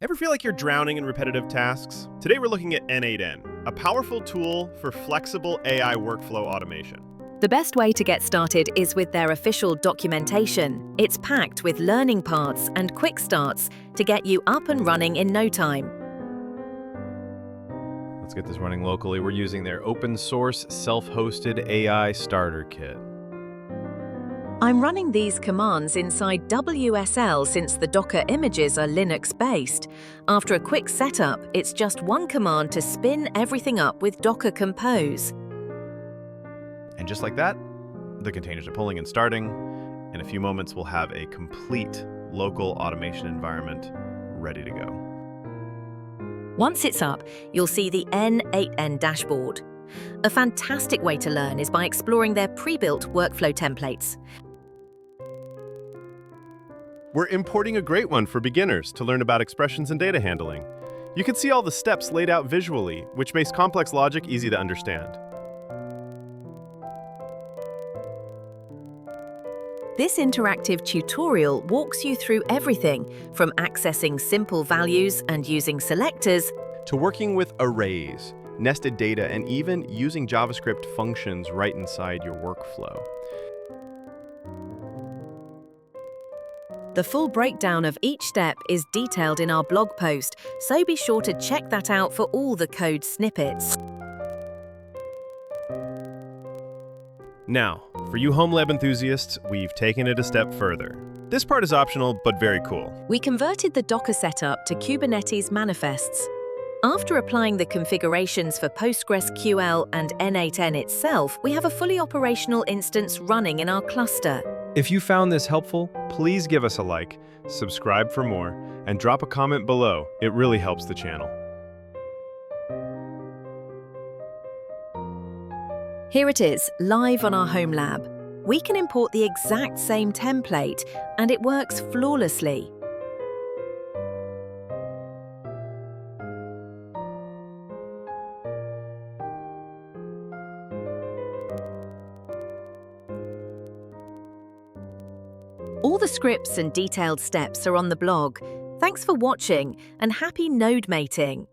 Ever feel like you're drowning in repetitive tasks? Today we're looking at n8n, a powerful tool for flexible AI workflow automation. The best way to get started is with their official documentation. It's packed with learning paths and quick starts to get you up and running in no time. Let's get this running locally. We're using their open source self-hosted AI starter kit. I'm running these commands inside WSL since the Docker images are Linux-based. After a quick setup, it's just one command to spin everything up with Docker Compose. And just like that, the containers are pulling and starting. In a few moments, we'll have a complete local automation environment ready to go. Once it's up, you'll see the n8n dashboard. A fantastic way to learn is by exploring their pre-built workflow templates. We're importing a great one for beginners to learn about expressions and data handling. You can see all the steps laid out visually, which makes complex logic easy to understand. This interactive tutorial walks you through everything from accessing simple values and using selectors To working with arrays, nested data, and even using JavaScript functions right inside your workflow. The full breakdown of each step is detailed in our blog post, so be sure to check that out for all the code snippets. Now, for you Homelab enthusiasts, we've taken it a step further. This part is optional, but very cool. We converted the Docker setup to Kubernetes manifests. After applying the configurations for PostgreSQL and n8n itself, we have a fully operational instance running in our cluster. If you found this helpful, please give us a like, subscribe for more, and drop a comment below. It really helps the channel. Here it is, live on our Homelab. We can import the exact same template, and it works flawlessly. All the scripts and detailed steps are on the blog. Thanks for watching, and happy node mating!